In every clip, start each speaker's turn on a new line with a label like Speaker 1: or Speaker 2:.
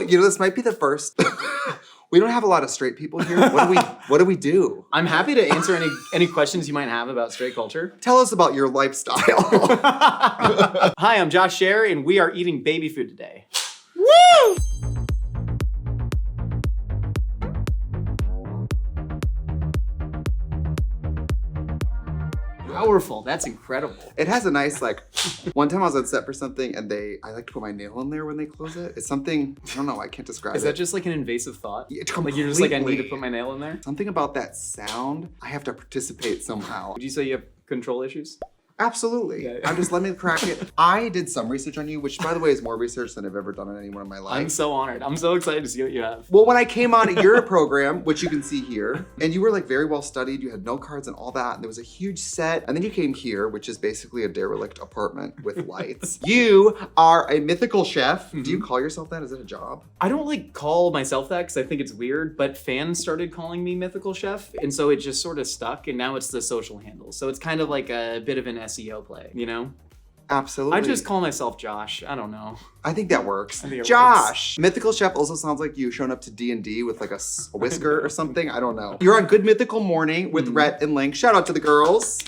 Speaker 1: You know, this might be the first. We don't have a lot of straight people here. What do we do?
Speaker 2: I'm happy to answer any questions you might have about straight culture.
Speaker 1: Tell us about your lifestyle.
Speaker 2: Hi, I'm Josh Scherer, and we are eating baby food today.
Speaker 1: Woo!
Speaker 2: Powerful. That's incredible.
Speaker 1: It has a nice, like, one time I was on set for something and I like to put my nail in there when they close it. It's something, I don't know, I can't describe it.
Speaker 2: Is that just like an invasive thought?
Speaker 1: Yeah,
Speaker 2: like you're just like, I need to put my nail in there?
Speaker 1: Something about that sound, I have to participate somehow.
Speaker 2: Would you say you have control issues?
Speaker 1: Absolutely.
Speaker 2: Yeah.
Speaker 1: I'm just, let me crack it. I did some research on you, which by the way is more research than I've ever done on anyone in my life.
Speaker 2: I'm so honored. I'm so excited to see what you have.
Speaker 1: Well, when I came on your program, which you can see here, and you were like very well studied, you had note cards and all that, and there was a huge set, and then you came here, which is basically a derelict apartment with lights. You are a mythical chef. Mm-hmm. Do you call yourself that? Is it a job?
Speaker 2: I don't like call myself that because I think it's weird, but fans started calling me mythical chef, and so it just sort of stuck, and now it's the social handle. So it's kind of like a bit of an SEO play, you know?
Speaker 1: Absolutely.
Speaker 2: I just call myself Josh. I don't know.
Speaker 1: I think that works.
Speaker 2: I think it
Speaker 1: Josh! Works. Mythical chef also sounds like you showing up to D&D with like a whisker or something. I don't know. You're on Good Mythical Morning with Rhett and Link. Shout out to the girls.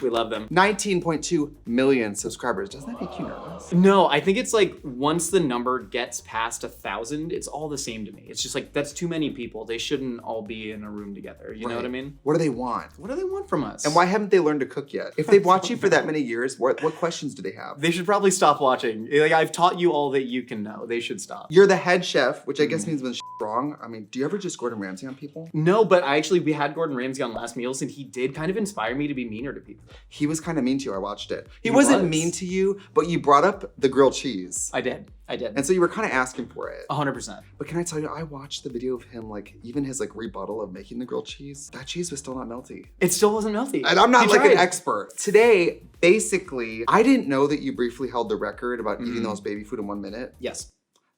Speaker 2: We love them.
Speaker 1: 19.2 million subscribers. Doesn't that make you nervous?
Speaker 2: No, I think it's like once the number gets past 1,000, it's all the same to me. It's just like, that's too many people. They shouldn't all be in a room together. You know what I mean?
Speaker 1: What do they want?
Speaker 2: What do they want from us?
Speaker 1: And why haven't they learned to cook yet? If they've watched you for that many years, what questions do they have?
Speaker 2: They should probably stop watching. Like, I've taught you all that you can know. They should stop.
Speaker 1: You're the head chef, which I guess means when shit's wrong. I mean, do you ever just Gordon Ramsay on people?
Speaker 2: No, but we had Gordon Ramsay on Last Meals, and he did kind of inspire me to be meaner to people.
Speaker 1: He was kind of mean to you. I watched it. He wasn't mean to you, but you brought up the grilled cheese.
Speaker 2: I did.
Speaker 1: And so you were kind of asking for it.
Speaker 2: 100%.
Speaker 1: But can I tell you, I watched the video of him, like, even his, like, rebuttal of making the grilled cheese. That cheese was still not melty.
Speaker 2: It still wasn't melty.
Speaker 1: And I'm not, like, an expert. Today, basically, I didn't know that you briefly held the record about eating those baby food in 1 minute.
Speaker 2: Yes.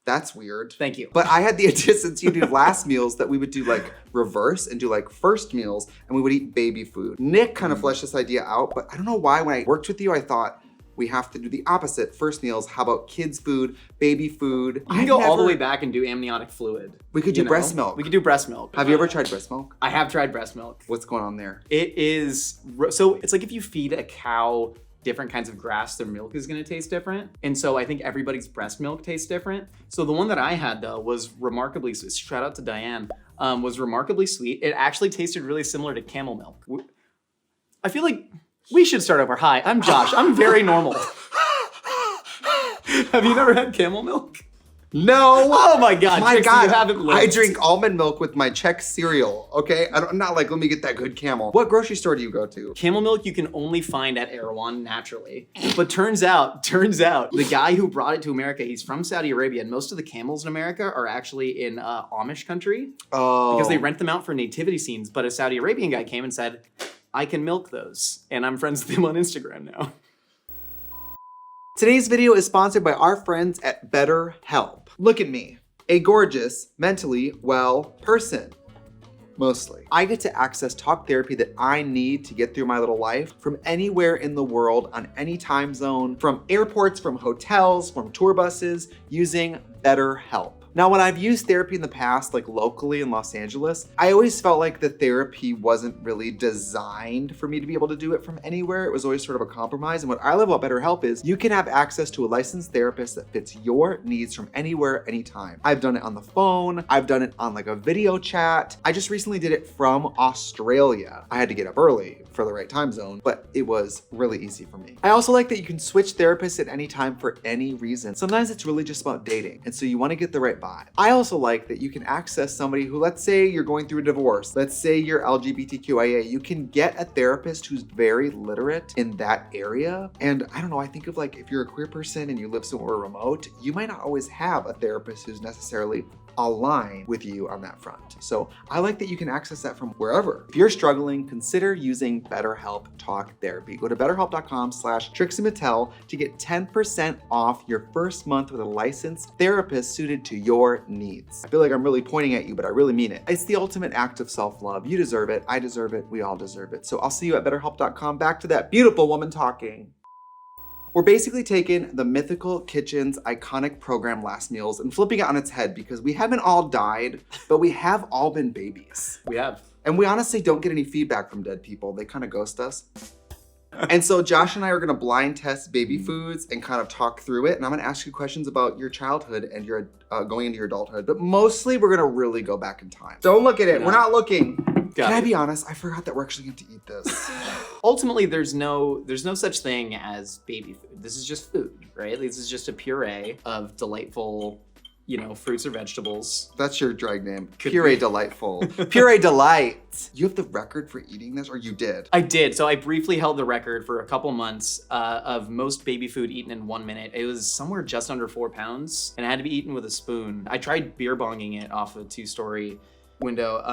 Speaker 1: That's weird.
Speaker 2: Thank you.
Speaker 1: But I had the idea, since you do last meals, that we would do like reverse and do like first meals, and we would eat baby food. Nick kind of fleshed this idea out, but I don't know why when I worked with you, I thought we have to do the opposite. First meals, how about kids food, baby food?
Speaker 2: You can go all the way back and do amniotic fluid.
Speaker 1: We could do breast milk.
Speaker 2: We could do breast milk.
Speaker 1: Have you ever tried breast milk?
Speaker 2: I have tried breast milk.
Speaker 1: What's going on there?
Speaker 2: It is, so it's like if you feed a cow different kinds of grass, their milk is gonna taste different. And so I think everybody's breast milk tastes different. So the one that I had though was remarkably sweet. Shout out to Diane. Was remarkably sweet. It actually tasted really similar to camel milk. I feel like we should start over. Hi, I'm Josh. I'm very normal. Have you never had camel milk?
Speaker 1: No.
Speaker 2: Oh my God.
Speaker 1: My
Speaker 2: Trixie,
Speaker 1: God.
Speaker 2: you haven't lived.
Speaker 1: I drink almond milk with my Chex cereal, okay? I'm not like, let me get that good camel. What grocery store do you go to?
Speaker 2: Camel milk you can only find at Erewhon naturally. But turns out, the guy who brought it to America, he's from Saudi Arabia, and most of the camels in America are actually in Amish country.
Speaker 1: Oh.
Speaker 2: Because they rent them out for nativity scenes. But a Saudi Arabian guy came and said, I can milk those. And I'm friends with him on Instagram now.
Speaker 1: Today's video is sponsored by our friends at BetterHelp. Look at me, a gorgeous, mentally well person. Mostly. I get to access talk therapy that I need to get through my little life from anywhere in the world on any time zone, from airports, from hotels, from tour buses, using BetterHelp. Now, when I've used therapy in the past, like locally in Los Angeles, I always felt like the therapy wasn't really designed for me to be able to do it from anywhere. It was always sort of a compromise. And what I love about BetterHelp is you can have access to a licensed therapist that fits your needs from anywhere, anytime. I've done it on the phone. I've done it on like a video chat. I just recently did it from Australia. I had to get up early for the right time zone, but it was really easy for me. I also like that you can switch therapists at any time for any reason. Sometimes it's really just about dating, and so you want to get the right vibe. I also like that you can access somebody who, let's say you're going through a divorce, let's say you're LGBTQIA, you can get a therapist who's very literate in that area. And I don't know, I think of like if you're a queer person and you live somewhere remote, you might not always have a therapist who's necessarily align with you on that front. So I like that you can access that from wherever. If you're struggling, consider using BetterHelp Talk Therapy. Go to betterhelp.com/Trixie Mattel to get 10% off your first month with a licensed therapist suited to your needs. I feel like I'm really pointing at you, but I really mean it. It's the ultimate act of self-love. You deserve it. I deserve it. We all deserve it. So I'll see you at betterhelp.com. Back to that beautiful woman talking. We're basically taking the Mythical Kitchen's iconic program Last Meals and flipping it on its head because we haven't all died, but we have all been babies.
Speaker 2: We have.
Speaker 1: And we honestly don't get any feedback from dead people. They kind of ghost us. And so Josh and I are gonna blind test baby foods and kind of talk through it. And I'm gonna ask you questions about your childhood and your going into your adulthood. But mostly we're gonna really go back in time. Don't look at it, we're not looking. Can I be honest? I forgot that we're actually going to eat this.
Speaker 2: Ultimately, there's no such thing as baby food. This is just food, right? This is just a puree of delightful, fruits or vegetables.
Speaker 1: That's your drag name. Puree Delightful. Puree Delight. You have the record for eating this, or you did?
Speaker 2: I did. So I briefly held the record for a couple months of most baby food eaten in 1 minute. It was somewhere just under 4 pounds, and it had to be eaten with a spoon. I tried beer bonging it off a 2-story window,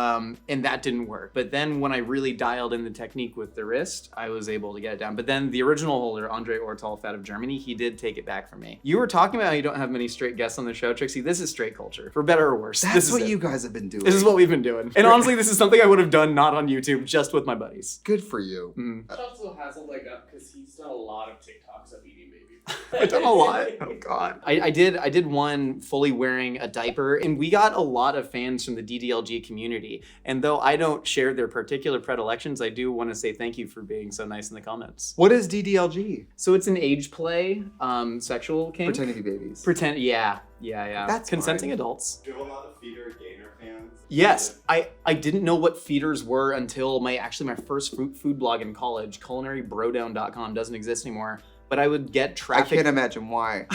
Speaker 2: and that didn't work. But then when I really dialed in the technique with the wrist, I was able to get it down. But then the original holder, Andre Ortolf out of Germany, he did take it back from me. You were talking about how you don't have many straight guests on the show, Trixie. This is straight culture, for better or worse.
Speaker 1: That's what you guys have been doing.
Speaker 2: This is what we've been doing. And honestly, this is something I would have done not on YouTube, just with my buddies.
Speaker 1: Good for you.
Speaker 3: That also has a leg up because he's done a lot of TikToks of eating baby.
Speaker 2: I've done a lot. Oh God. I did one fully wearing a diaper, and we got a lot of fans from the DDLG community. And though I don't share their particular predilections, I do want to say thank you for being so nice in the comments.
Speaker 1: What is DDLG?
Speaker 2: So it's an age play, sexual kink.
Speaker 1: Pretending to be babies.
Speaker 2: Yeah.
Speaker 1: That's
Speaker 2: consenting
Speaker 1: fine.
Speaker 2: adults.
Speaker 4: Do you have a lot of feeder gainer fans?
Speaker 2: Yes, I didn't know what feeders were until my first food blog in college, culinaryBrodown.com, doesn't exist anymore. But I would get traffic.
Speaker 1: I can't imagine why.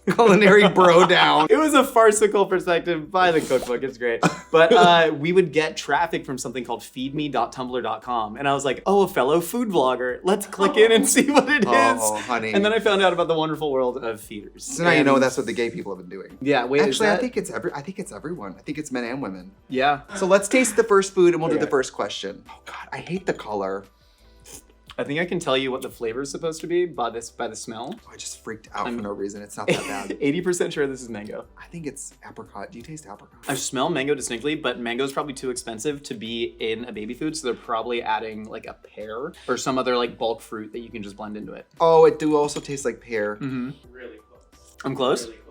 Speaker 1: Culinary bro down.
Speaker 2: It was a farcical perspective. Buy the cookbook, it's great. But we would get traffic from something called feedme.tumblr.com. And I was like, oh, a fellow food blogger. Let's click in and see what it is.
Speaker 1: Oh, honey.
Speaker 2: And then I found out about the wonderful world of feeders.
Speaker 1: So now you know that's what the gay people have been doing.
Speaker 2: Yeah, wait,
Speaker 1: actually, I think it's everyone. I think it's men and women.
Speaker 2: Yeah.
Speaker 1: So let's taste the first food and we'll do the first question. Oh God, I hate the color.
Speaker 2: I think I can tell you what the flavor is supposed to be by the smell.
Speaker 1: Oh, I just freaked out for no reason. It's not that bad.
Speaker 2: 80% sure this is mango.
Speaker 1: I think it's apricot. Do you taste apricot?
Speaker 2: I smell mango distinctly, but mango is probably too expensive to be in a baby food, so they're probably adding like a pear or some other like bulk fruit that you can just blend into it.
Speaker 1: Oh, it do also taste like pear.
Speaker 2: Mm-hmm.
Speaker 3: Really close.
Speaker 2: I'm close?
Speaker 3: Really close.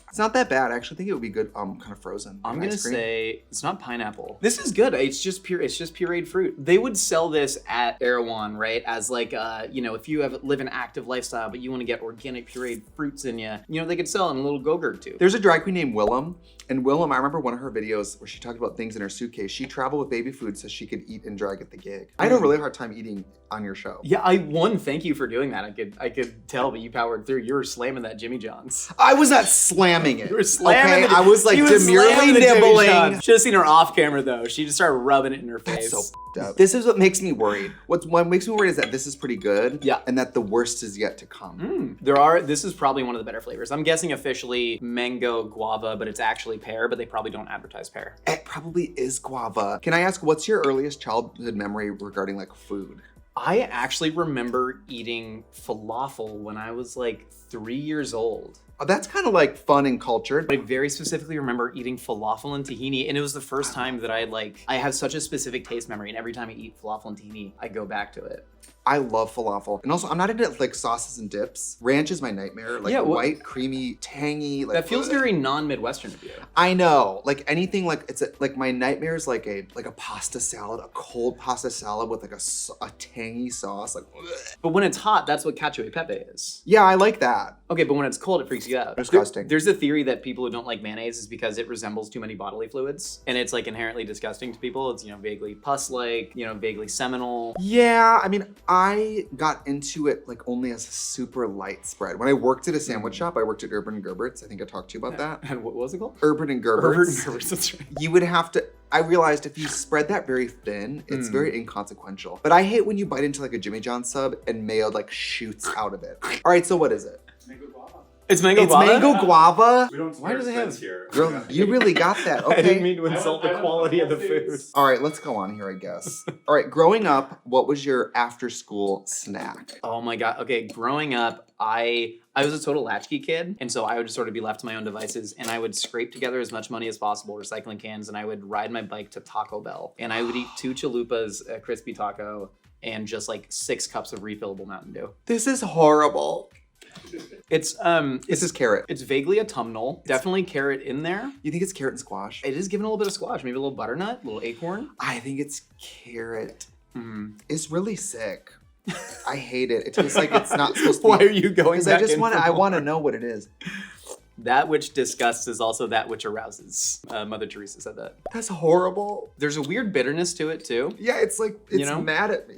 Speaker 1: It's not that bad. I actually think it would be good kind of frozen.
Speaker 2: I'm gonna say it's not pineapple. This is good. It's just pureed fruit. They would sell this at Erewhon, right? As like if you live an active lifestyle but you want to get organic pureed fruits in you, they could sell it in a little Go-Gurt too.
Speaker 1: There's a drag queen named Willem. And Willem, I remember one of her videos where she talked about things in her suitcase. She traveled with baby food so she could eat and drag at the gig. I had a really hard time eating on your show.
Speaker 2: Yeah, thank you for doing that. I could tell, but you powered through. You were slamming that Jimmy John's.
Speaker 1: I was not slamming it.
Speaker 2: You were slamming
Speaker 1: I was like demurely nibbling.
Speaker 2: Should have seen her off camera though. She just started rubbing it in her face.
Speaker 1: That's so up. This is what makes me worried. What makes me worried is that this is pretty good.
Speaker 2: Yeah.
Speaker 1: And that the worst is yet to come.
Speaker 2: This is probably one of the better flavors. I'm guessing officially mango guava, but it's actually pear, but they probably don't advertise pear.
Speaker 1: It probably is guava. Can I ask, what's your earliest childhood memory regarding like food?
Speaker 2: I actually remember eating falafel when I was like 3 years old.
Speaker 1: Oh, that's kind of like fun and cultured.
Speaker 2: I very specifically remember eating falafel and tahini, and it was the first time that I have such a specific taste memory, and every time I eat falafel and tahini, I go back to it.
Speaker 1: I love falafel. And also, I'm not into like sauces and dips. Ranch is my nightmare. Like white, creamy, tangy. Like,
Speaker 2: that feels very non-Midwestern of you.
Speaker 1: I know. Like anything like like my nightmare is like a pasta salad, a cold pasta salad with like a tangy sauce. Like, ugh.
Speaker 2: But when it's hot, that's what cacio e pepe is.
Speaker 1: Yeah, I like that.
Speaker 2: Okay, but when it's cold, it freaks you out.
Speaker 1: Disgusting.
Speaker 2: There's a theory that people who don't like mayonnaise is because it resembles too many bodily fluids, and it's like inherently disgusting to people. It's vaguely pus-like, vaguely seminal.
Speaker 1: Yeah, I mean, I got into it like only as a super light spread. When I worked at a sandwich shop, I worked at Urban and Gerbert's. I think I talked to you about that.
Speaker 2: And what was it called?
Speaker 1: Urban and Gerbert's.
Speaker 2: Urban and Gerbert's, that's right.
Speaker 1: You would have to, I realized if you spread that very thin, it's very inconsequential. But I hate when you bite into like a Jimmy John's sub and mayo like shoots out of it. All right, so what is it?
Speaker 3: Mango guava.
Speaker 2: It's mango
Speaker 1: It's
Speaker 2: guava?
Speaker 1: mango guava?
Speaker 4: We don't
Speaker 2: Why does it have
Speaker 4: here?
Speaker 1: Girl, you really got that, okay.
Speaker 2: I didn't mean to insult the quality of the food.
Speaker 1: All right, let's go on here, I guess. All right, growing up, what was your after-school snack?
Speaker 2: Oh my God. Okay, growing up, I was a total latchkey kid, and so I would just sort of be left to my own devices, and I would scrape together as much money as possible, recycling cans, and I would ride my bike to Taco Bell, and I would eat 2 chalupas, a crispy taco, and just like 6 cups of refillable Mountain Dew.
Speaker 1: This is horrible.
Speaker 2: It's
Speaker 1: This is carrot.
Speaker 2: It's vaguely autumnal. Definitely carrot in there.
Speaker 1: You think it's carrot and squash?
Speaker 2: It is giving a little bit of squash, maybe a little butternut, a little acorn.
Speaker 1: I think it's carrot.
Speaker 2: Mm.
Speaker 1: It's really sick. I hate it. It tastes like it's not supposed to be.
Speaker 2: Why are you going
Speaker 1: Because
Speaker 2: back
Speaker 1: I just
Speaker 2: in
Speaker 1: want
Speaker 2: for
Speaker 1: I
Speaker 2: more?
Speaker 1: want to know what it is.
Speaker 2: That which disgusts is also that which arouses. Mother Teresa said that.
Speaker 1: That's horrible.
Speaker 2: There's a weird bitterness to it too.
Speaker 1: Yeah, it's like it's
Speaker 2: You know?
Speaker 1: mad at me.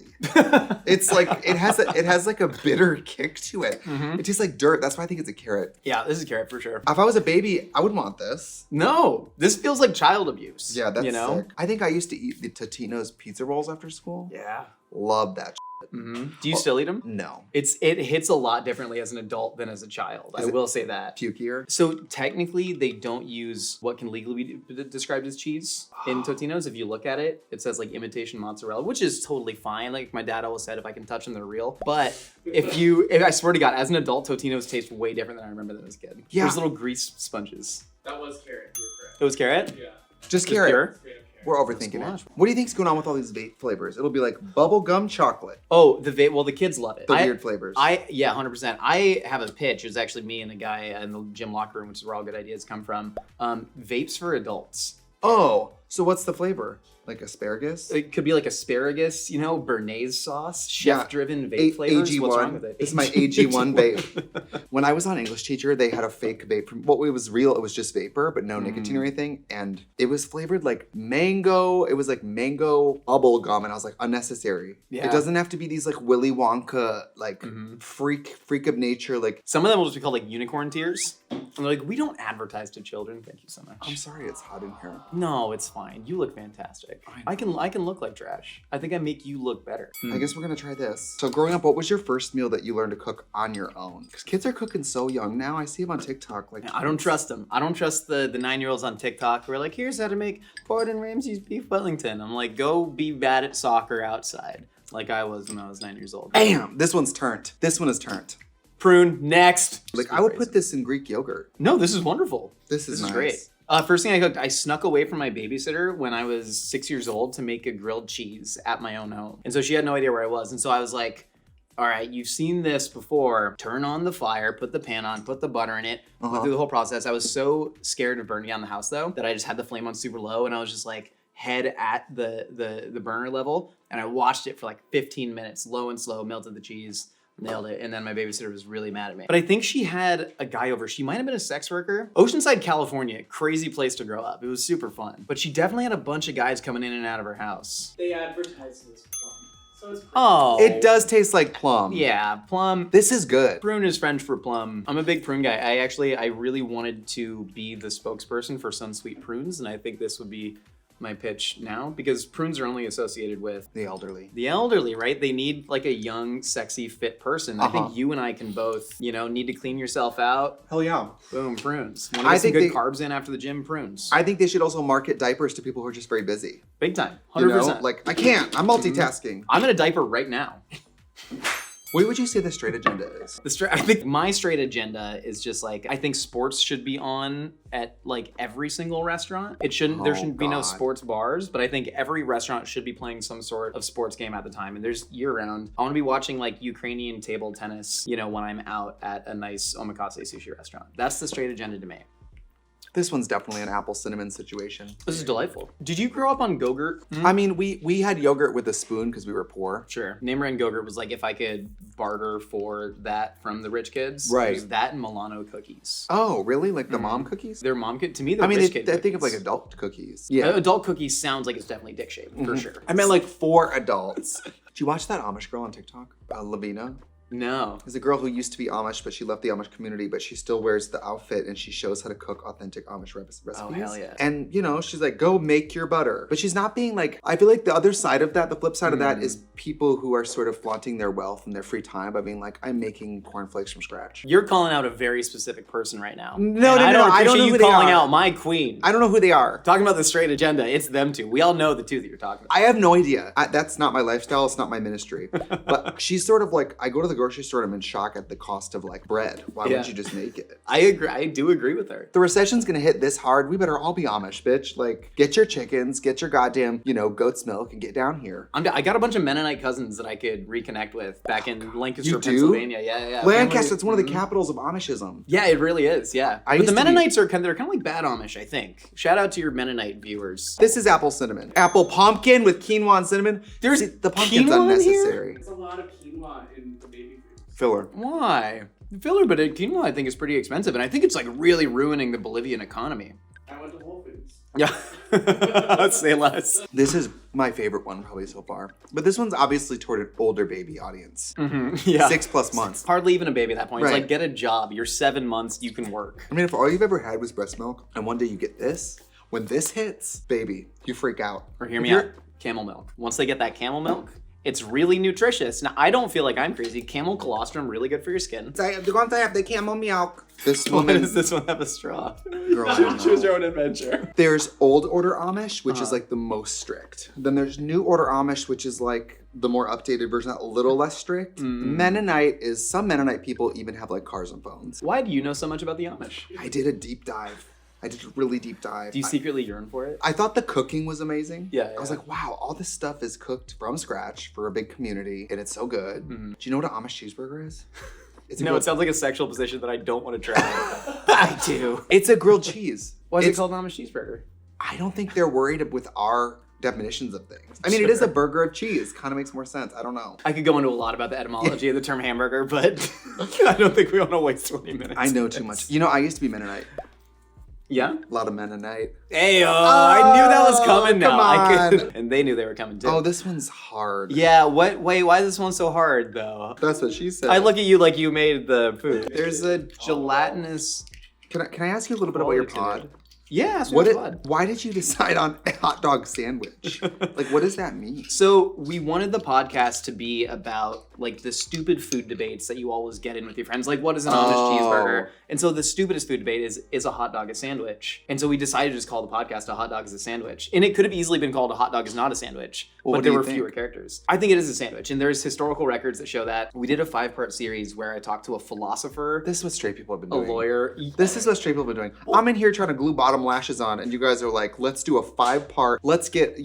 Speaker 1: It's like it has like a bitter kick to it.
Speaker 2: Mhm.
Speaker 1: It tastes like dirt. That's why I think it's a carrot.
Speaker 2: Yeah, this is carrot for sure.
Speaker 1: If I was a baby, I would want this.
Speaker 2: No, this feels like child abuse.
Speaker 1: Yeah, that's
Speaker 2: you know.
Speaker 1: sick. I think I used to eat the Totino's pizza rolls after school.
Speaker 2: Yeah.
Speaker 1: Love that.
Speaker 2: Mm-hmm. Do you still eat them?
Speaker 1: No.
Speaker 2: It hits a lot differently as an adult than as a child.
Speaker 1: Is
Speaker 2: I
Speaker 1: it
Speaker 2: will say that.
Speaker 1: Pukier.
Speaker 2: So technically, they don't use what can legally be described as cheese in Totino's. If you look at it, it says like imitation mozzarella, which is totally fine. Like my dad always said, if I can touch them, they're real. But if I swear to God, as an adult, Totino's taste way different than I remember them as a kid.
Speaker 1: Yeah.
Speaker 2: There's little grease sponges.
Speaker 3: That was carrot. You were correct.
Speaker 2: It was carrot?
Speaker 3: Yeah.
Speaker 1: Just
Speaker 2: Just
Speaker 1: carrot.
Speaker 2: pure?
Speaker 3: Straight up carrot.
Speaker 1: We're overthinking
Speaker 2: Squash.
Speaker 1: it. What do you think's going on with all these vape flavors? It'll be like bubblegum chocolate.
Speaker 2: Oh, well, the kids love it.
Speaker 1: The weird flavors.
Speaker 2: Yeah, 100%. I have a pitch. It was actually me and a guy in the gym locker room, which is where all good ideas come from. Vapes for adults.
Speaker 1: Oh, so what's the flavor? Like asparagus?
Speaker 2: It could be like asparagus, Béarnaise sauce,
Speaker 1: Yeah.
Speaker 2: chef-driven vape flavors.
Speaker 1: AG1.
Speaker 2: What's wrong with it?
Speaker 1: This is my AG1 vape. When I was on English teacher, they had a fake vape. It was real. It was just vapor, but no nicotine or anything. And it was flavored like mango. It was like mango bubble gum. And I was like, unnecessary.
Speaker 2: Yeah.
Speaker 1: It doesn't have to be these like Willy Wonka, like freak of nature. Like,
Speaker 2: Some of them will just be called like unicorn tears. And they're like, we don't advertise to children. Thank you so much.
Speaker 1: I'm sorry, it's hot in here.
Speaker 2: No, it's fine. You look fantastic. I can look like trash. I think I make you look better.
Speaker 1: I guess we're gonna try this. So growing up, what was your first meal that you learned to cook on your own? Because kids are cooking so young now. I see them on TikTok. Like,
Speaker 2: I don't trust them. I don't trust the 9-year-olds on TikTok who are like, here's how to make Gordon Ramsay's beef Wellington. I'm like, go be bad at soccer outside, like I was when I was 9 years old.
Speaker 1: Bam! This one's turned. This one is turned.
Speaker 2: Prune, next.
Speaker 1: Like, I would put this in Greek yogurt.
Speaker 2: No, this is wonderful.
Speaker 1: This is nice.
Speaker 2: great. First thing I cooked, I snuck away from my babysitter when I was 6 years old to make a grilled cheese at my own home. And so she had no idea where I was. And so I was like, all right, you've seen this before. Turn on the fire, put the pan on, put the butter in it, went through the whole process. I was so scared of burning down the house though, that I just had the flame on super low and I was just like head at the burner level. And I watched it for like 15 minutes, low and slow, melted the cheese. Nailed it. And then my babysitter was really mad at me. But I think she had a guy over. She might have been a sex worker. Oceanside, California, crazy place to grow up. It was super fun. But she definitely had a bunch of guys coming in and out of her house.
Speaker 3: They advertise it as plum. So it's pretty
Speaker 2: Oh.
Speaker 1: It does taste like plum.
Speaker 2: Yeah, plum.
Speaker 1: This is good.
Speaker 2: Prune is French for plum. I'm a big prune guy. I really wanted to be the spokesperson for Sunsweet Prunes. And I think this would be my pitch now because prunes are only associated with
Speaker 1: The elderly.
Speaker 2: the elderly, right? They need like a young, sexy, fit person. I think you and I can both, need to clean yourself out.
Speaker 1: Hell yeah.
Speaker 2: Boom, prunes. Want to
Speaker 1: I
Speaker 2: get some
Speaker 1: think
Speaker 2: good
Speaker 1: they-
Speaker 2: carbs in after the gym? Prunes.
Speaker 1: I think they should also market diapers to people who are just very busy.
Speaker 2: Big time.
Speaker 1: You
Speaker 2: 100%.
Speaker 1: know? Like, I can't. I'm multitasking.
Speaker 2: I'm in a diaper right now.
Speaker 1: What would you say the straight agenda is?
Speaker 2: I think my straight agenda is just like, I think sports should be on at like every single restaurant. There shouldn't be no
Speaker 1: God.
Speaker 2: sports bars, but I think every restaurant should be playing some sort of sports game at the time. And there's year round. I want to be watching like Ukrainian table tennis, when I'm out at a nice omakase sushi restaurant. That's the straight agenda to me.
Speaker 1: This one's definitely an apple cinnamon situation.
Speaker 2: This is delightful. Did you grow up on Go-Gurt?
Speaker 1: I mean, we had yogurt with a spoon because we were poor.
Speaker 2: Sure. Name brand Go-Gurt was like if I could barter for that from the rich kids.
Speaker 1: Right.
Speaker 2: It was that and Milano cookies.
Speaker 1: Oh, really? Like the mom cookies?
Speaker 2: Their mom could, to me, they're
Speaker 1: I mean,
Speaker 2: rich kid
Speaker 1: I think of like
Speaker 2: cookies.
Speaker 1: adult cookies.
Speaker 2: Adult cookies sounds like it's definitely dick shaped for sure.
Speaker 1: I meant like for adults. Did you watch that Amish girl on TikTok? Lavina?
Speaker 2: No.
Speaker 1: There's a girl who used to be Amish, but she left the Amish community, but she still wears the outfit and she shows how to cook authentic Amish recipes.
Speaker 2: Oh, hell yeah.
Speaker 1: And, she's like, go make your butter. But she's not being like, I feel like the other side of that, the flip side of that is people who are sort of flaunting their wealth and their free time by being like, I'm making cornflakes from scratch.
Speaker 2: You're calling out a very specific person right now.
Speaker 1: No,
Speaker 2: And
Speaker 1: no,
Speaker 2: I
Speaker 1: I don't know
Speaker 2: appreciate you
Speaker 1: who they
Speaker 2: calling
Speaker 1: are.
Speaker 2: out my queen.
Speaker 1: I don't know who they are.
Speaker 2: Talking about the straight agenda, it's them two. We all know the two that you're talking about.
Speaker 1: I have no idea. That's not my lifestyle. It's not my ministry. But she's sort of like, I go to the grocery store and I'm in shock at the cost of like bread. Why wouldn't you just make it?
Speaker 2: I agree. I do agree with her.
Speaker 1: The recession's gonna hit this hard. We better all be Amish, bitch. Like, get your chickens, get your goddamn, goat's milk, and get down here.
Speaker 2: I got a bunch of Mennonite cousins that I could reconnect with back in Lancaster,
Speaker 1: You do?
Speaker 2: Pennsylvania. Yeah.
Speaker 1: Lancaster, it's one of the capitals of Amishism.
Speaker 2: Yeah, it really is. Yeah,
Speaker 1: I
Speaker 2: but
Speaker 1: used
Speaker 2: the
Speaker 1: to be-
Speaker 2: Mennonites they're kind of like bad Amish. I think. Shout out to your Mennonite viewers.
Speaker 1: This is apple cinnamon. Apple pumpkin with quinoa and cinnamon.
Speaker 2: There's
Speaker 1: See, the pumpkin's
Speaker 2: quinoa in
Speaker 1: unnecessary.
Speaker 3: There's a lot of quinoa in the baby food.
Speaker 1: Filler.
Speaker 2: Why? Filler, but quinoa I think is pretty expensive, and I think it's like really ruining the Bolivian economy.
Speaker 3: I went to Whole Foods.
Speaker 2: Yeah. Say less.
Speaker 1: This is my favorite one probably so far. But this one's obviously toward an older baby audience.
Speaker 2: Yeah.
Speaker 1: 6+ months.
Speaker 2: Hardly even a baby at that point.
Speaker 1: Right.
Speaker 2: It's like, get a job. You're 7 months, you can work.
Speaker 1: I mean, if all you've ever had was breast milk, and one day you get this, when this hits, baby, you freak out.
Speaker 2: Or hear me out, camel milk. Once they get that camel milk, it's really nutritious. Now, I don't feel like I'm crazy. Camel colostrum, really good for your skin.
Speaker 1: They're going to have the camel milk. This
Speaker 2: Why
Speaker 1: woman,
Speaker 2: does this one have a straw?
Speaker 1: girl, I don't know.
Speaker 3: Choose your own adventure.
Speaker 1: There's old order Amish, which is like the most strict. Then there's new order Amish, which is like the more updated version, a little less strict. Mennonite is, some Mennonite people even have like cars and phones.
Speaker 2: Why do you know so much about the Amish?
Speaker 1: I did a deep dive. I did a really deep dive.
Speaker 2: Do you secretly yearn for it?
Speaker 1: I thought the cooking was amazing.
Speaker 2: Yeah,
Speaker 1: I was
Speaker 2: yeah.
Speaker 1: like, wow, all this stuff is cooked from scratch for a big community, and it's so good. Do you know what an Amish cheeseburger is? It's a
Speaker 2: No,
Speaker 1: grilled-
Speaker 2: it sounds like a sexual position that I don't want to try.
Speaker 1: I do. It's a grilled cheese.
Speaker 2: Why is it
Speaker 1: It's-
Speaker 2: called an Amish cheeseburger?
Speaker 1: I don't think they're worried with our definitions of things. I mean, it is a burger of cheese. Kind of makes more sense. I don't know.
Speaker 2: I could go into a lot about the etymology of the term hamburger, but I don't think we want to waste 20 minutes.
Speaker 1: I know too much. I used to be Mennonite.
Speaker 2: Yeah?
Speaker 1: A lot of Mennonite.
Speaker 2: Hey, I knew that was coming now.
Speaker 1: come
Speaker 2: I could,
Speaker 1: on.
Speaker 2: and they knew they were coming too.
Speaker 1: Oh, this one's hard.
Speaker 2: Yeah, wait, why is this one so hard though?
Speaker 1: That's what she said.
Speaker 2: I look at you like you made the food. There's a gelatinous.
Speaker 1: Can I ask you a little bit about your
Speaker 2: quality to
Speaker 1: pod?
Speaker 2: it. Yeah,
Speaker 1: Why did you decide on a hot dog sandwich? Like, what does that mean?
Speaker 2: So we wanted the podcast to be about like the stupid food debates that you always get in with your friends. Like, what is an Amish cheeseburger? And so the stupidest food debate is a hot dog a sandwich? And so we decided to just call the podcast a hot dog is a sandwich. And it could have easily been called a hot dog is not a sandwich,
Speaker 1: Well,
Speaker 2: but
Speaker 1: what do
Speaker 2: there
Speaker 1: you
Speaker 2: were
Speaker 1: think?
Speaker 2: fewer characters. I think it is a sandwich, and there's historical records that show that. We did a 5-part series where I talked to a philosopher,
Speaker 1: This is what straight people have been
Speaker 2: a
Speaker 1: doing.
Speaker 2: lawyer.
Speaker 1: This is what straight people have been doing. I'm in here trying to glue bottom lashes on, and you guys are like, let's do a 5-part. Let's get,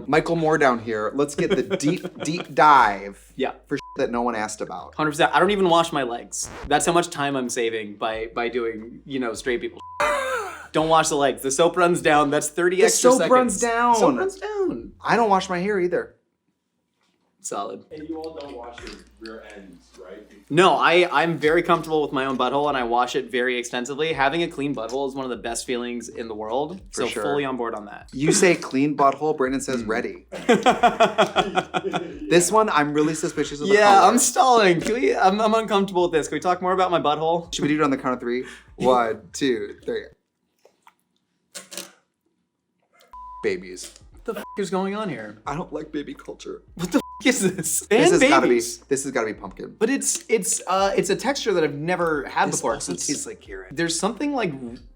Speaker 1: Michael Moore down here. Let's get the deep dive
Speaker 2: Yeah.
Speaker 1: for that no one asked about.
Speaker 2: 100%. I don't even wash my legs. That's how much time I'm saving by doing, straight people. Don't wash the legs. The soap runs down. That's 30
Speaker 1: The
Speaker 2: extra
Speaker 1: soap
Speaker 2: seconds.
Speaker 1: runs down.
Speaker 2: Soap runs down.
Speaker 1: I don't wash my hair either.
Speaker 2: Solid.
Speaker 4: And you all don't wash your rear ends, right?
Speaker 2: No, I'm very comfortable with my own butthole and I wash it very extensively. Having a clean butthole is one of the best feelings in the world. So
Speaker 1: sure.
Speaker 2: fully on board on that.
Speaker 1: You say clean butthole, Brandon says ready. This one, I'm really suspicious of the
Speaker 2: Yeah,
Speaker 1: color.
Speaker 2: I'm stalling. I'm uncomfortable with this. Can we talk more about my butthole?
Speaker 1: Should we do it on the count of 3? 1, 2, 3. Babies.
Speaker 2: What the f is going on here?
Speaker 1: I don't like baby culture.
Speaker 2: What the f is this?
Speaker 1: This
Speaker 2: And
Speaker 1: has gotta be.
Speaker 2: babies.
Speaker 1: This has gotta be pumpkin.
Speaker 2: But it's a texture that I've never had
Speaker 1: This
Speaker 2: before.
Speaker 1: also
Speaker 2: It's-
Speaker 1: tastes like carrot.
Speaker 2: There's something like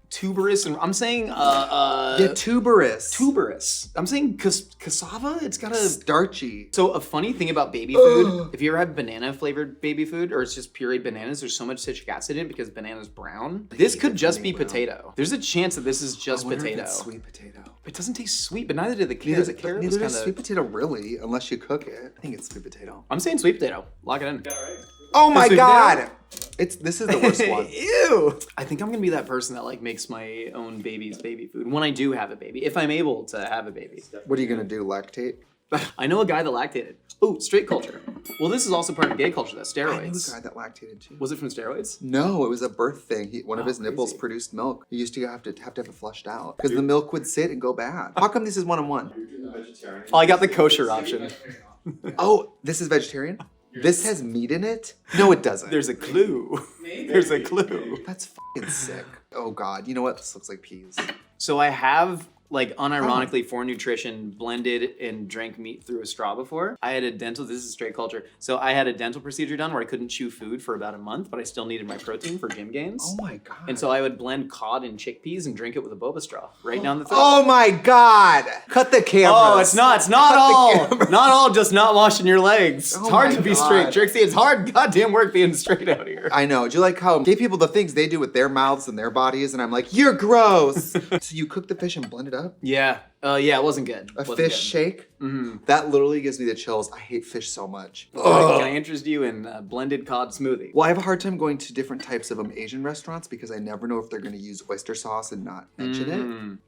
Speaker 2: tuberous, and I'm saying
Speaker 1: Yeah, tuberous.
Speaker 2: tuberous. I'm saying cassava. It's got a.
Speaker 1: Starchy.
Speaker 2: So a funny thing about baby food, if you ever had banana flavored baby food, or it's just pureed bananas, there's so much citric acid in it because banana's brown. This could just be
Speaker 1: brown.
Speaker 2: potato. There's a chance that this is just
Speaker 1: I wonder if
Speaker 2: potato.
Speaker 1: it's sweet potato.
Speaker 2: It doesn't taste sweet, but neither did the carrot. The carrot was
Speaker 1: Neither
Speaker 2: kind
Speaker 1: does sweet
Speaker 2: of.
Speaker 1: potato really, unless you cook it. I think it's sweet potato.
Speaker 2: I'm saying sweet potato. Lock it in.
Speaker 1: Oh my
Speaker 2: sweet
Speaker 1: god! This is the worst one.
Speaker 2: Ew! I think I'm gonna be that person that like makes my own baby's baby food when I do have a baby, if I'm able to have a baby.
Speaker 1: What are you gonna do? Lactate?
Speaker 2: I know a guy that lactated. Oh, straight culture. Well, this is also part of gay culture, though.
Speaker 1: I knew a
Speaker 2: Steroids.
Speaker 1: guy that lactated too.
Speaker 2: Was it from steroids?
Speaker 1: No, it was a birth thing. One of his nipples
Speaker 2: crazy.
Speaker 1: produced milk. He used to have to have it flushed out because the milk would sit and go bad. How come this is 1-on-1?
Speaker 4: You're doing the vegetarian.
Speaker 2: Oh, I got the kosher option.
Speaker 1: Oh, this is vegetarian? This has meat in it? No, it doesn't.
Speaker 2: There's a clue. There's a clue.
Speaker 1: That's fucking sick. Oh god, you know what? This looks like peas.
Speaker 2: So I have like unironically for nutrition, blended and drank meat through a straw before. I had a dental, this is straight culture. So I had a dental procedure done where I couldn't chew food for about a month, but I still needed my protein for gym gains.
Speaker 1: Oh my God.
Speaker 2: And so I would blend cod and chickpeas and drink it with a boba straw right down the throat.
Speaker 1: Oh my God. Cut the camera.
Speaker 2: Oh, it's not all just not washing your legs.
Speaker 1: Oh
Speaker 2: It's hard
Speaker 1: my
Speaker 2: to be
Speaker 1: God.
Speaker 2: straight, Trixie. It's hard goddamn work being straight out here.
Speaker 1: I know. Do you like how gay people, the things they do with their mouths and their bodies, and I'm like, you're gross. So you cook the fish and blend it up?
Speaker 2: Yeah. Yeah, it wasn't good.
Speaker 1: A fish shake?
Speaker 2: Mm-hmm.
Speaker 1: That literally gives me the chills. I hate fish so much.
Speaker 2: Can I interest you in blended cod smoothie?
Speaker 1: Well, I have a hard time going to different types of Asian restaurants because I never know if they're going to use oyster sauce and not mention it.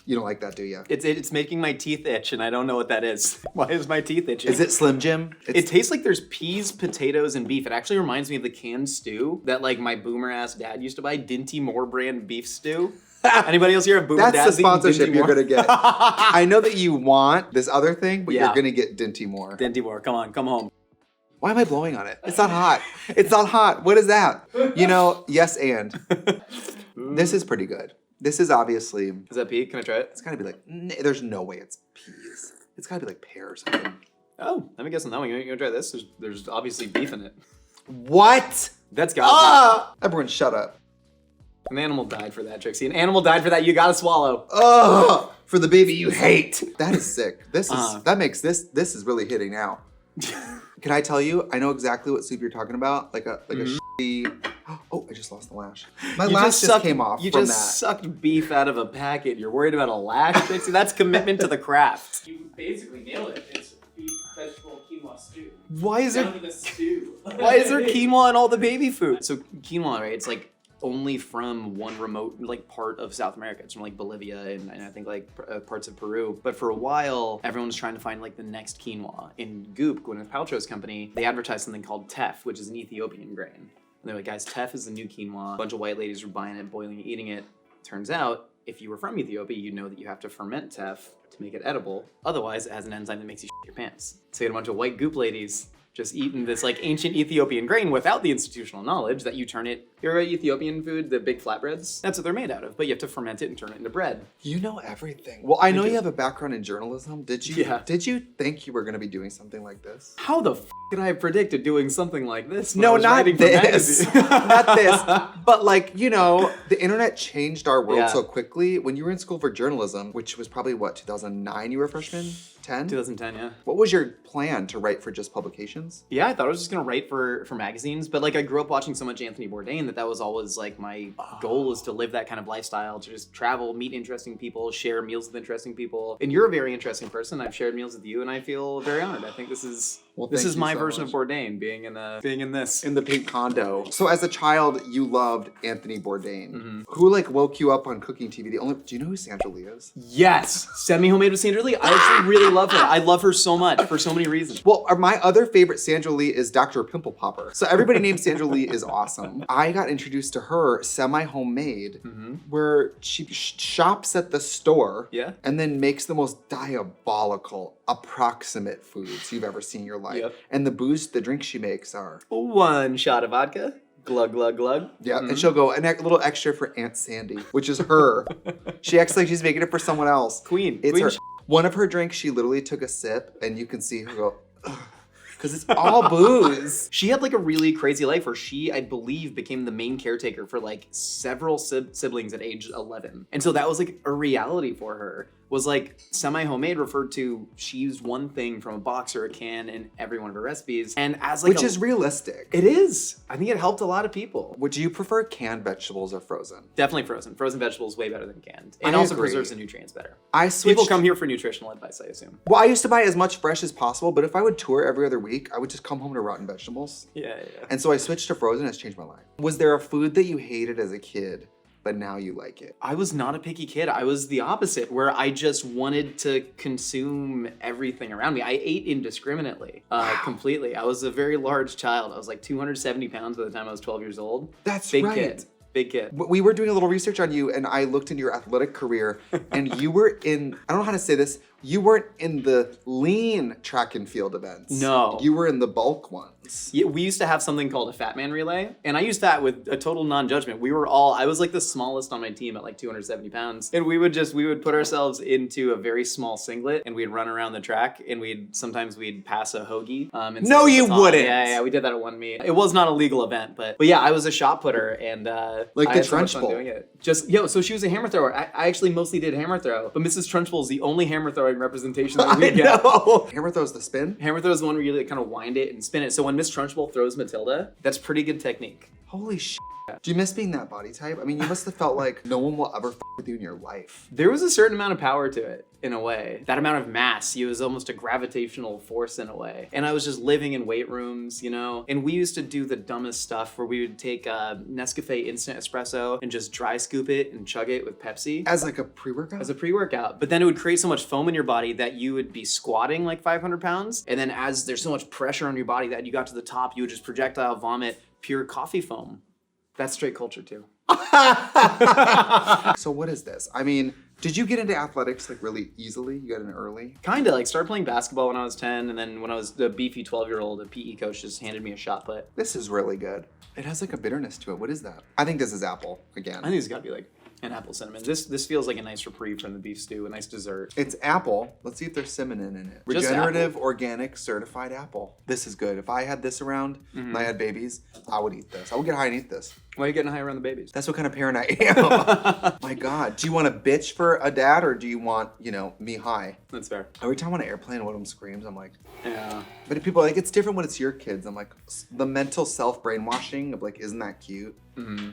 Speaker 1: You don't like that, do you?
Speaker 2: It's making my teeth itch, and I don't know what that is. Why is my teeth itching?
Speaker 1: Is it Slim Jim?
Speaker 2: It tastes like there's peas, potatoes, and beef. It actually reminds me of the canned stew that like my boomer ass dad used to buy, Dinty Moore brand beef stew. Anybody else here have boomer
Speaker 1: That's
Speaker 2: dads
Speaker 1: the
Speaker 2: eating
Speaker 1: sponsorship
Speaker 2: Dinty
Speaker 1: you're
Speaker 2: Moore?
Speaker 1: going to get. I know that you want this other thing, but
Speaker 2: Yeah.
Speaker 1: you're going to get Dinty Moore.
Speaker 2: Dinty Moore, come on, come home.
Speaker 1: Why am I blowing on it? It's not hot. It's not hot. What is that? You know, yes and. This is pretty good. This is obviously,
Speaker 2: Is that pea? Can I try it?
Speaker 1: it's got to be like, there's no way it's peas. It's got to be like pear or something.
Speaker 2: Oh, let me guess on that one. You gonna try this? There's obviously beef in it.
Speaker 1: What?
Speaker 2: That's got
Speaker 1: Ah! Everyone shut up.
Speaker 2: An animal died for that, Trixie. An animal died for that. You gotta swallow.
Speaker 1: Ugh! For the baby you hate. That is sick. This is,
Speaker 2: Uh-huh.
Speaker 1: that makes this is really hitting now. Can I tell you? I know exactly what soup you're talking about. Like a shitty. Oh, I just lost the lash. My lash just came off
Speaker 2: You
Speaker 1: from
Speaker 2: just
Speaker 1: that.
Speaker 2: sucked beef out of a packet. You're worried about a lash, Trixie? That's commitment to the craft.
Speaker 3: You basically nailed it. It's beef, vegetable, quinoa stew.
Speaker 2: Why is
Speaker 3: Down
Speaker 2: there
Speaker 3: to the stew.
Speaker 2: Why is there quinoa in all the baby food? So quinoa, right? It's like only from one remote like part of South America. It's from like Bolivia and I think like parts of Peru. But for a while, everyone was trying to find like the next quinoa. In Goop, Gwyneth Paltrow's company, they advertised something called teff, which is an Ethiopian grain. And they're like, guys, teff is the new quinoa. A bunch of white ladies were buying it, boiling it, eating it. Turns out, if you were from Ethiopia, you know that you have to ferment teff to make it edible. Otherwise, it has an enzyme that makes you shit your pants. So you had a bunch of white Goop ladies just eating this like ancient Ethiopian grain without the institutional knowledge that you turn it. You ever Ethiopian food, the big flatbreads? That's what they're made out of, but you have to ferment it and turn it into bread.
Speaker 1: You know everything. Well, I know
Speaker 2: you.
Speaker 1: you have a background in journalism. Did you?
Speaker 2: Yeah.
Speaker 1: Did you think you were going to be doing something like this?
Speaker 2: How the f could I have predicted doing something like this? when I
Speaker 1: No,
Speaker 2: was
Speaker 1: not
Speaker 2: writing for
Speaker 1: this.
Speaker 2: magazine?
Speaker 1: Not this. But like, you know, the internet changed our world
Speaker 2: Yeah.
Speaker 1: so quickly. When you were in school for journalism, which was probably what, 2009 you were a freshman? 10?
Speaker 2: 2010, yeah.
Speaker 1: What was your plan to write for just publications?
Speaker 2: Yeah, I thought I was just gonna write for magazines, but like I grew up watching so much Anthony Bourdain that was always like my goal was to live that kind of lifestyle, to just travel, meet interesting people, share meals with interesting people. And you're a very interesting person. I've shared meals with you, and I feel very honored. I think this is
Speaker 1: Well, thank you
Speaker 2: my
Speaker 1: so
Speaker 2: version
Speaker 1: much.
Speaker 2: of Bourdain being in this.
Speaker 1: In the pink condo. So as a child, you loved Anthony Bourdain.
Speaker 2: Mm-hmm.
Speaker 1: Who like woke you up on cooking TV? Do you know who Sandra Lee is?
Speaker 2: Yes, Semi Homemade with Sandra Lee. I actually really love her. I love her so much for so many reasons.
Speaker 1: Well, my other favorite Sandra Lee is Dr. Pimple Popper. So everybody named Sandra Lee is awesome. I got introduced to her semi-homemade, where she shops at the store
Speaker 2: Yeah.
Speaker 1: and then makes the most diabolical, approximate foods you've ever seen in your life.
Speaker 2: Yep.
Speaker 1: And the drinks she makes are,
Speaker 2: One shot of vodka, glug glug glug.
Speaker 1: yeah, and she'll go a little extra for Aunt Sandy, which is her. She acts like she's making it for someone else.
Speaker 2: Queen.
Speaker 1: It's
Speaker 2: Queen
Speaker 1: her. One of her drinks, she literally took a sip, and you can see her go, because it's all booze.
Speaker 2: She had like a really crazy life where she, I believe, became the main caretaker for like several siblings at age 11. And so that was like a reality for her. Was like semi-homemade referred to, she used one thing from a box or a can in every one of her recipes. And as like
Speaker 1: Which is realistic.
Speaker 2: it is. I think it helped a lot of people.
Speaker 1: Would you prefer canned vegetables or frozen?
Speaker 2: Definitely frozen. Frozen vegetables way better than canned. And
Speaker 1: I
Speaker 2: also
Speaker 1: agree.
Speaker 2: preserves the nutrients better.
Speaker 1: I switched.
Speaker 2: People come here for nutritional advice, I assume.
Speaker 1: Well, I used to buy as much fresh as possible, but if I would tour every other week, I would just come home to rotten vegetables.
Speaker 2: Yeah.
Speaker 1: And so I switched to frozen. It's changed my life. Was there a food that you hated as a kid, but now you like it?
Speaker 2: I was not a picky kid. I was the opposite, where I just wanted to consume everything around me. I ate indiscriminately, completely. I was a very large child. I was like 270 pounds by the time I was 12 years old.
Speaker 1: That's
Speaker 2: Big
Speaker 1: right.
Speaker 2: kid. Big kid.
Speaker 1: We were doing a little research on you, and I looked into your athletic career, and you were in, I don't know how to say this, You weren't in the lean track and field events.
Speaker 2: No.
Speaker 1: You were in the bulk ones.
Speaker 2: Yeah, we used to have something called a Fat Man Relay, and I used that with a total non-judgment. I was like the smallest on my team at like 270 pounds, and we would put ourselves into a very small singlet, and we'd run around the track, and sometimes we'd pass a hoagie. And
Speaker 1: No, you wouldn't.
Speaker 2: Yeah, we did that at one meet. It was not a legal event, but yeah, I was a shot putter, and
Speaker 1: Like
Speaker 2: I
Speaker 1: the
Speaker 2: had so much
Speaker 1: Trench
Speaker 2: fun
Speaker 1: Bowl.
Speaker 2: doing it. So she was a hammer thrower. I actually mostly did hammer throw, but Mrs. Trunchbull is the only hammer throwing representation that we
Speaker 1: I
Speaker 2: get.
Speaker 1: know. Hammer throws the spin.
Speaker 2: Hammer throw is the one where you kind of wind it and spin it. So when Miss Trunchbull throws Matilda, that's pretty good technique.
Speaker 1: Holy shit. Do you miss being that body type? I mean, you must have felt like no one will ever with you in your life.
Speaker 2: There was a certain amount of power to it, in a way. That amount of mass, it was almost a gravitational force in a way. And I was just living in weight rooms, And we used to do the dumbest stuff where we would take Nescafe instant espresso and just dry scoop it and chug it with Pepsi.
Speaker 1: As like a pre-workout?
Speaker 2: As a pre-workout. But then it would create so much foam in your body that you would be squatting like 500 pounds. And then as there's so much pressure on your body that you got to the top, you would just projectile vomit pure coffee foam. That's straight culture too.
Speaker 1: So what is this? I mean, did you get into athletics like really easily? You got in early?
Speaker 2: Kinda, like started playing basketball when I was 10, and then when I was the beefy 12-year-old, a PE coach just handed me a shot put.
Speaker 1: This is really good. It has like a bitterness to it. What is that? I think this is apple again.
Speaker 2: I think it's gotta be like an apple cinnamon. This feels like a nice reprieve from the beef stew, a nice dessert.
Speaker 1: It's apple. Let's see if there's cinnamon in it.
Speaker 2: Just
Speaker 1: Regenerative, organic, certified apple. This is good. If I had this around and I had babies, I would eat this. I would get high and eat this.
Speaker 2: Why are you getting high around the babies?
Speaker 1: That's what kind of parent I am. My God. Do you want a bitch for a dad or do you want, me high?
Speaker 2: That's fair.
Speaker 1: Every time on an airplane, one of them screams, I'm like,
Speaker 2: Yeah.
Speaker 1: but if people are like, it's different when it's your kids. I'm like, the mental self-brainwashing of like, isn't that cute?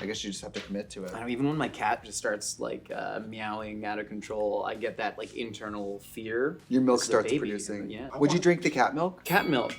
Speaker 1: I guess you just have to commit to it.
Speaker 2: I know, even when my cat just starts like meowing out of control, I get that like internal fear.
Speaker 1: Your milk
Speaker 2: This is a
Speaker 1: starts
Speaker 2: baby.
Speaker 1: producing.
Speaker 2: Yeah.
Speaker 1: Would you drink the cat milk?
Speaker 2: Cat milk.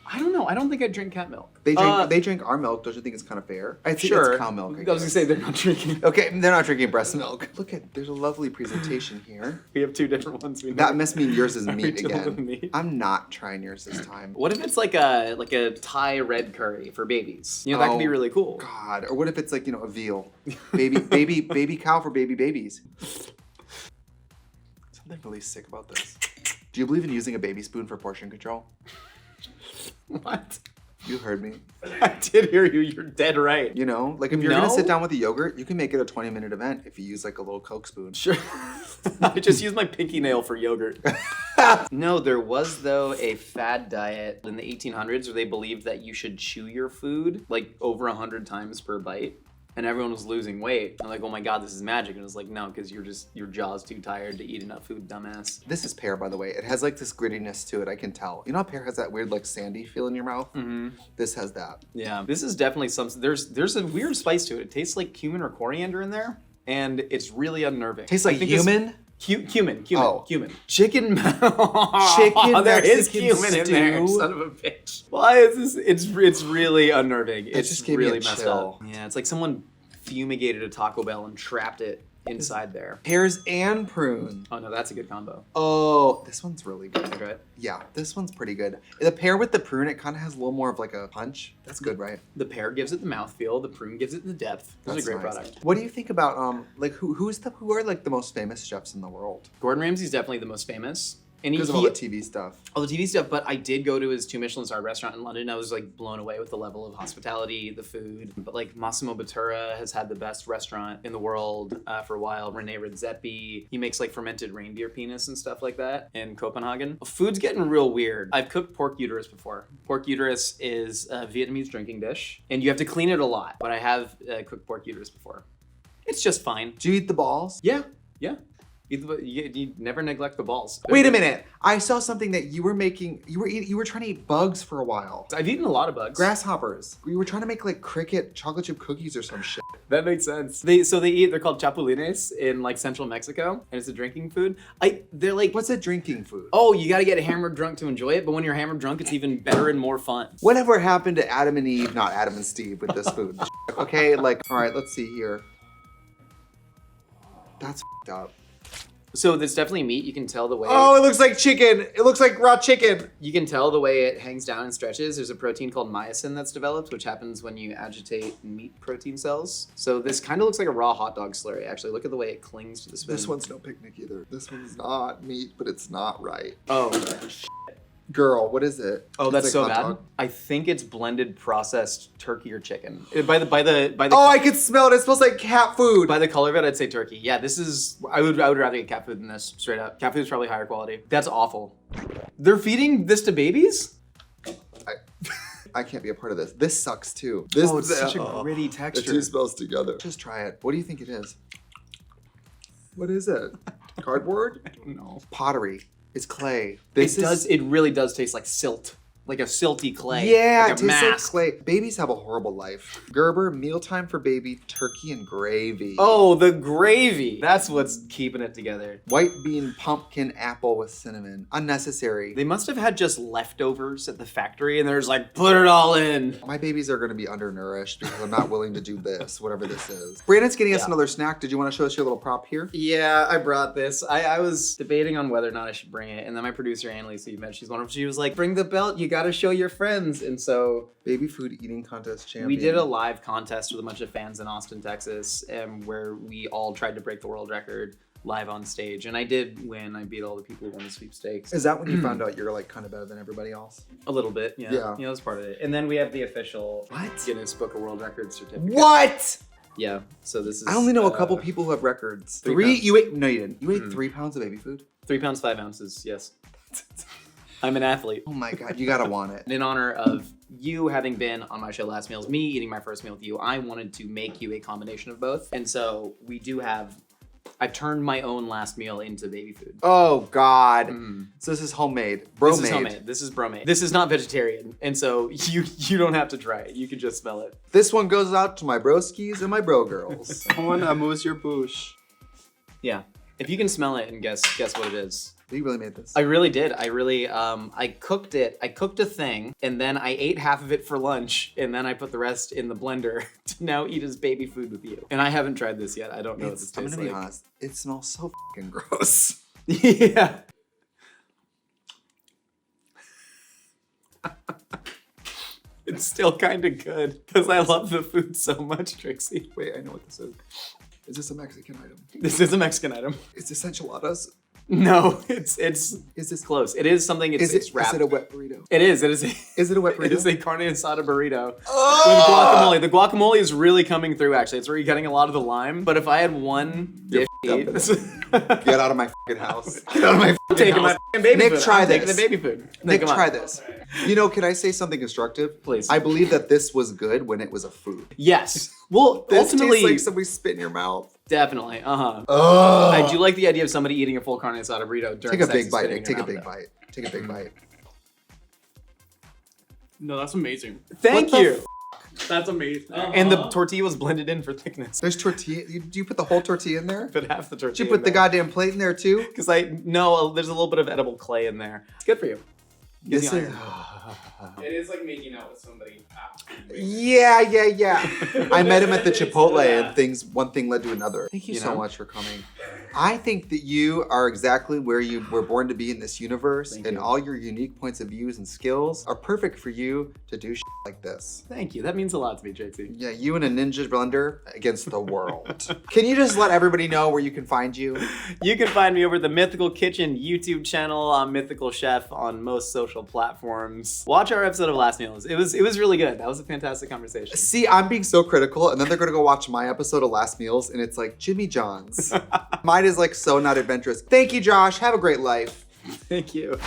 Speaker 2: I don't know. I don't think I'd drink cat milk.
Speaker 1: They drink our milk. Don't you think it's kind of fair? I think
Speaker 2: Sure.
Speaker 1: it's cow milk.
Speaker 2: I was gonna say they're not drinking.
Speaker 1: Okay, they're not drinking breast milk. Look at, there's a lovely presentation here.
Speaker 2: We have two different ones.
Speaker 1: That must mean yours is
Speaker 2: Are we
Speaker 1: meat
Speaker 2: told
Speaker 1: again.
Speaker 2: them meat?
Speaker 1: I'm not trying yours this time.
Speaker 2: What if it's like a Thai red curry for babies? That could be really cool.
Speaker 1: God, or what if it's like a veal, baby cow for babies? Something really sick about this. Do you believe in using a baby spoon for portion control?
Speaker 2: What?
Speaker 1: You heard me.
Speaker 2: I did hear you. You're dead right.
Speaker 1: Like if you're gonna sit down with a yogurt, you can make it a 20-minute event if you use like a little Coke spoon.
Speaker 2: Sure. I just use my pinky nail for yogurt. No, there was though a fad diet in the 1800s where they believed that you should chew your food like over 100 times per bite. And everyone was losing weight. I'm like, oh my God, this is magic. And it was like, no, because your jaw's too tired to eat enough food, dumbass.
Speaker 1: This is pear, by the way. It has like this grittiness to it. I can tell. You know how pear has that weird like sandy feel in your mouth? Mm-hmm. This has that.
Speaker 2: Yeah, this is definitely something. There's a weird spice to it. It tastes like cumin or coriander in there, and it's really unnerving.
Speaker 1: Tastes like human?
Speaker 2: Cumin.
Speaker 1: Oh.
Speaker 2: Cumin. Chicken.
Speaker 1: Chicken
Speaker 2: There is
Speaker 1: Mexican
Speaker 2: cumin in there.
Speaker 1: stew?
Speaker 2: Son of a bitch. Why is this? It's really unnerving. It's
Speaker 1: just gave me
Speaker 2: really
Speaker 1: a
Speaker 2: messed
Speaker 1: chill.
Speaker 2: up. Yeah, it's like someone fumigated a Taco Bell and trapped it inside there.
Speaker 1: Pears and prune.
Speaker 2: Oh no, that's a good combo.
Speaker 1: Oh, this one's really good.
Speaker 2: Right.
Speaker 1: Yeah, this one's pretty good. The pear with the prune, it kind of has a little more of like a punch. That's good, right?
Speaker 2: The pear gives it the mouthfeel. The prune gives it the depth. It's a
Speaker 1: That's
Speaker 2: great
Speaker 1: nice.
Speaker 2: product.
Speaker 1: What do you think about like who are like the most famous chefs in the world?
Speaker 2: Gordon Ramsay's definitely the most famous. And
Speaker 1: Because of all the TV stuff.
Speaker 2: all the TV stuff, but I did go to his 2 Michelin star restaurant in London. I was like blown away with the level of hospitality, the food. But like Massimo Bottura has had the best restaurant in the world for a while. Rene Redzepi, he makes like fermented reindeer penis and stuff like that in Copenhagen. Food's getting real weird. I've cooked pork uterus before. Pork uterus is a Vietnamese drinking dish, and you have to clean it a lot. But I have cooked pork uterus before. It's just fine.
Speaker 1: Do you eat the balls?
Speaker 2: Yeah. You never neglect the balls.
Speaker 1: Wait a minute. I saw something that you were making. You were trying to eat bugs for a while.
Speaker 2: I've eaten a lot of bugs.
Speaker 1: Grasshoppers. You were trying to make like cricket chocolate chip cookies or some shit.
Speaker 2: That makes sense. They're called chapulines in like central Mexico, and it's a drinking food. They're like,
Speaker 1: What's a drinking food?
Speaker 2: oh, you gotta get hammered drunk to enjoy it, but when you're hammered drunk, it's even better and more fun.
Speaker 1: Whatever happened to Adam and Eve, not Adam and Steve, with this food? Okay, like, all right, let's see here. That's f***ed up.
Speaker 2: So there's definitely meat. You can tell the way.
Speaker 1: Oh, it looks like chicken. It looks like raw chicken.
Speaker 2: You can tell the way it hangs down and stretches. There's a protein called myosin that's developed, which happens when you agitate meat protein cells. So this kind of looks like a raw hot dog slurry, actually. Look at the way it clings to the spoon.
Speaker 1: This one's no picnic either. This one's not meat, but it's not right.
Speaker 2: Oh,
Speaker 1: Girl, what is it?
Speaker 2: oh,
Speaker 1: It's
Speaker 2: that's
Speaker 1: like
Speaker 2: so
Speaker 1: hot
Speaker 2: bad.
Speaker 1: dog.
Speaker 2: I think it's blended processed turkey or chicken. By the
Speaker 1: Oh, I can smell it. It smells like cat food.
Speaker 2: by the color of it, I'd say turkey. Yeah, this is. I would rather get cat food than this. Straight up, cat food is probably higher quality. That's awful. They're feeding this to babies.
Speaker 1: I can't be a part of this. This sucks too. This
Speaker 2: Oh, it's such a gritty
Speaker 1: The
Speaker 2: texture.
Speaker 1: two smells together. Just try it. What do you think it is? What is it? Cardboard?
Speaker 2: No.
Speaker 1: Pottery. It's clay.
Speaker 2: It really does taste like silt. Like a silty clay.
Speaker 1: Yeah,
Speaker 2: like
Speaker 1: it
Speaker 2: a
Speaker 1: tastes like
Speaker 2: mask.
Speaker 1: clay. Babies have a horrible life. Gerber, mealtime for baby, turkey and gravy.
Speaker 2: Oh, the gravy. That's what's keeping it together.
Speaker 1: White bean, pumpkin, apple with cinnamon. Unnecessary.
Speaker 2: They must have had just leftovers at the factory and they're just like, put it all in.
Speaker 1: My babies are going to be undernourished because I'm not willing to do this, whatever this is. Brandon's getting us
Speaker 2: Yeah.
Speaker 1: another snack. Did you want to show us your little prop here?
Speaker 2: Yeah, I brought this. I was debating on whether or not I should bring it. And then my producer, Annalise, who you met, she was like, bring the belt. You got to show your friends. And so
Speaker 1: Baby food eating contest champion.
Speaker 2: we did a live contest with a bunch of fans in Austin, Texas, where we all tried to break the world record live on stage. And I did win. I beat all the people who won the sweepstakes.
Speaker 1: Is that when you found out you're like kind of better than everybody else?
Speaker 2: A little bit, yeah.
Speaker 1: Yeah.
Speaker 2: Yeah, that's part of it. And then we have the official
Speaker 1: What?
Speaker 2: Guinness Book of World Records certificate.
Speaker 1: What?
Speaker 2: Yeah. So this is.
Speaker 1: I only know a couple people who have records.
Speaker 2: 3 pounds.
Speaker 1: You ate? No, you didn't. You ate 3 pounds of baby food?
Speaker 2: 3 pounds 5 ounces. Yes. I'm an athlete.
Speaker 1: Oh my God, you gotta want it.
Speaker 2: In honor of you having been on my show Last Meals, me eating my first meal with you, I wanted to make you a combination of both. And so we do have. I've turned my own last meal into baby food.
Speaker 1: Oh God.
Speaker 2: Mm.
Speaker 1: So this is homemade. Bro
Speaker 2: This
Speaker 1: made.
Speaker 2: is homemade. This is bro-made. This is not vegetarian, and so you don't have to try it. You can just smell it.
Speaker 1: This one goes out to my broskies and my bro girls.
Speaker 5: I want to amuse your bush.
Speaker 2: Yeah. If you can smell it and guess what it is.
Speaker 1: You really made this.
Speaker 2: I really did. I cooked it. I cooked a thing, and then I ate half of it for lunch, and then I put the rest in the blender to now eat as baby food with you. And I haven't tried this yet. I don't know what this
Speaker 1: I'm
Speaker 2: tastes
Speaker 1: gonna be
Speaker 2: like.
Speaker 1: honest. It smells so fucking gross.
Speaker 2: Yeah. It's still kind of good because I love the food so much, Trixie.
Speaker 1: Wait, I know what this is. Is this a Mexican item?
Speaker 2: This is a Mexican item.
Speaker 1: Is this enchiladas?
Speaker 2: No, it's
Speaker 1: Is this
Speaker 2: close. It is something. It's wrapped.
Speaker 1: Is it a wet burrito?
Speaker 2: It is. It is.
Speaker 1: Is it a wet burrito?
Speaker 2: It is a carne asada burrito with
Speaker 1: Oh!
Speaker 2: guacamole. The guacamole is really coming through. Actually, it's really getting a lot of the lime. But if I had one dish, to eat,
Speaker 1: Get out of my fucking house. Get out of my fucking
Speaker 2: taking my
Speaker 1: house.
Speaker 2: fucking baby
Speaker 1: Nick,
Speaker 2: food.
Speaker 1: try
Speaker 2: I'm taking
Speaker 1: this.
Speaker 2: the baby food.
Speaker 1: Nick,
Speaker 2: come on.
Speaker 1: try this. You know, can I say something constructive?
Speaker 2: Please.
Speaker 1: I believe that this was good when it was a food.
Speaker 2: Yes. Well,
Speaker 1: This
Speaker 2: ultimately,
Speaker 1: tastes like somebody spit in your mouth.
Speaker 2: definitely.
Speaker 1: Ugh.
Speaker 2: I do like the idea of somebody eating a full carne asada burrito during
Speaker 1: Take a
Speaker 2: sex
Speaker 1: big
Speaker 2: and
Speaker 1: bite,
Speaker 2: spitting
Speaker 1: Nick.
Speaker 2: in
Speaker 1: Take
Speaker 2: your
Speaker 1: a big
Speaker 2: mouth,
Speaker 1: bite. Take a big bite.
Speaker 3: No, that's amazing.
Speaker 2: though. Thank
Speaker 1: What the
Speaker 2: you.
Speaker 3: That's amazing.
Speaker 2: And the tortilla was blended in for thickness.
Speaker 1: There's tortilla. Do you put the whole tortilla in there?
Speaker 2: But half the tortilla.
Speaker 1: Did you put the goddamn plate in there too?
Speaker 2: Because there's a little bit of edible clay in there. It's good for you. Gives
Speaker 1: This
Speaker 2: you
Speaker 1: is.
Speaker 2: iron.
Speaker 3: It is like making out with somebody after you wake
Speaker 1: Yeah. I met him at the Chipotle, and one thing led to another. Thank you
Speaker 2: You
Speaker 1: so
Speaker 2: know?
Speaker 1: much for coming. I think that you are exactly where you were born to be in this universe,
Speaker 2: Thank
Speaker 1: and
Speaker 2: you.
Speaker 1: all your unique points of views and skills are perfect for you to do shit like this.
Speaker 2: Thank you. That means a lot to me, Trixie.
Speaker 1: Yeah, you and a ninja blender against the world. Can you just let everybody know where you can find you?
Speaker 2: You can find me over at the Mythical Kitchen YouTube channel. I'm Mythical Chef on most social platforms. Watch our episode of Last Meals. It was really good. That was a fantastic conversation.
Speaker 1: See, I'm being so critical, and then they're gonna go watch my episode of Last Meals, and it's like Jimmy John's. Mine is like so not adventurous. Thank you, Josh. Have a great life.
Speaker 2: Thank you.